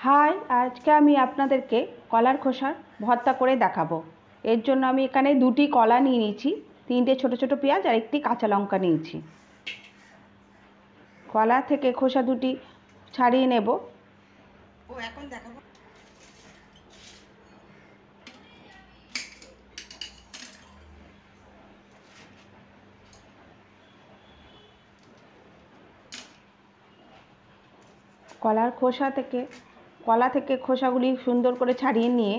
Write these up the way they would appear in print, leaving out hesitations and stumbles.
High, আজকে আমি আপনাদেরকে কলার খোসার ভর্তা করে দেখাবো। এর জন্য আমি এখানে 2টি কলা নিয়ে নিয়েছি, 3টে ছোট ছোট পেঁয়াজ আর 1টি কাঁচা লঙ্কা নিয়েছি। কলা থেকে খোসা 2টি ছাড়িয়ে নেব। এখন দেখাবো। কলা থেকে খোসাগুলি সুন্দর করে ছাড়িয়ে নিয়ে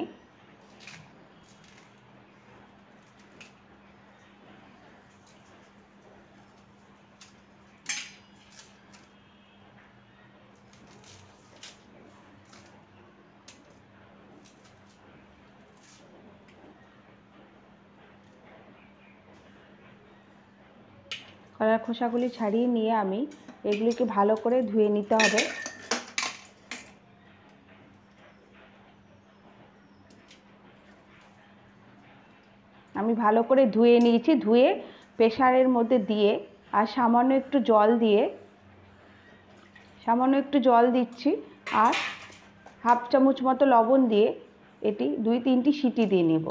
কলার খোসাগুলি ছাড়িয়ে নিয়ে আমি এগুলিকে ভালো করে ধুয়ে নিতে হবে। আমি ভালো করে ধুয়ে নিয়েছি। ধুয়ে প্রেসারের মধ্যে দিয়ে আর সামান্য একটু জল দিচ্ছি আর হাফ চামচ মতো লবণ দিয়ে এটি 2-3টি সিটি দিয়ে নেব।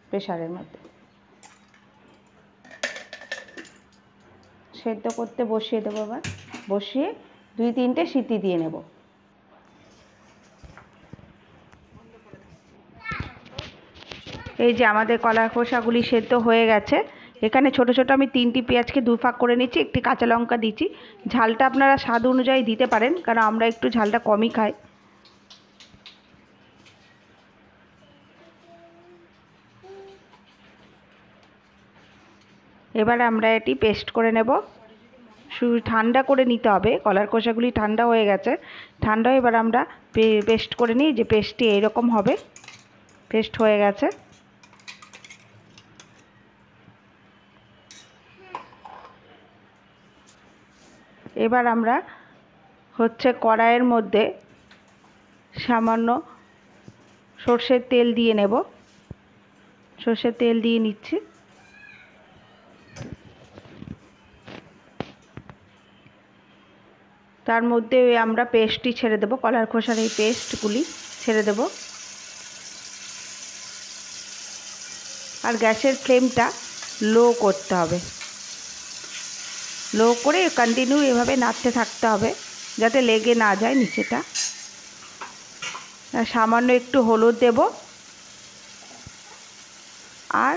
প্রেসারের মধ্যে সেদ্ধ করতে বসিয়ে দেবো। এবার বসিয়ে 2-3টে সিটি দিয়ে নেব। এই যে আমাদের কলার খোসাগুলি সেদ্ধ হয়ে গেছে। এখানে ছোট ছোট আমি 3টি পেঁয়াজকে 2 ফাঁক করে নিচ্ছি, 1টি কাঁচা লঙ্কা দিচ্ছি। ঝালটা আপনারা স্বাদ অনুযায়ী দিতে পারেন, কারণ আমরা একটু ঝালটা কমই খাই। এবার আমরা এটি পেস্ট করে নেব। শুধু ঠান্ডা করে নিতে হবে। কলার খোসাগুলি ঠান্ডা হয়ে গেছে। ঠান্ডা এবার আমরা পেস্ট করে নিই। যে পেস্টটি এইরকম হবে। পেস্ট হয়ে গেছে। এবার আমরা কড়াইয়ের মধ্যে সামান্য সর্ষের তেল দিয়ে নেব। সর্ষের তেল দিয়ে নিচ্ছি। তার মধ্যে আমরা পেস্টটি ছেড়ে দেব। কলার খোসার এই পেস্টগুলি ছেড়ে দেব। আর গ্যাসের ফ্লেমটা লো করতে হবে। লো করে কন্টিনিউ এভাবে নাড়তে থাকতে হবে, যাতে লেগে না যায় নিচেটা। সামান্য একটু হলুদ দেব আর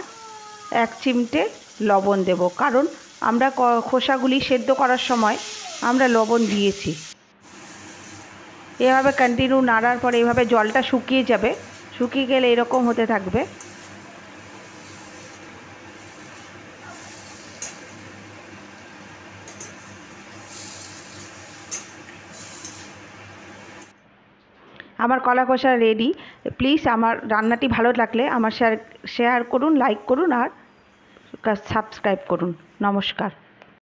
1 চিমটে লবণ দেব, কারণ আমরা খোসাগুলি সেদ্ধ করার সময় আমরা লবণ দিয়েছি। এভাবে কন্টিনিউ নাড়ার পরে এভাবে জলটা শুকিয়ে যাবে। শুকিয়ে গেলে এরকম হতে থাকবে। আমার কলা কষা রেডি। প্লিজ আমার রান্নাটি ভালো লাগলে আমার শেয়ার করুন, লাইক করুন আর সাবস্ক্রাইব করুন। নমস্কার।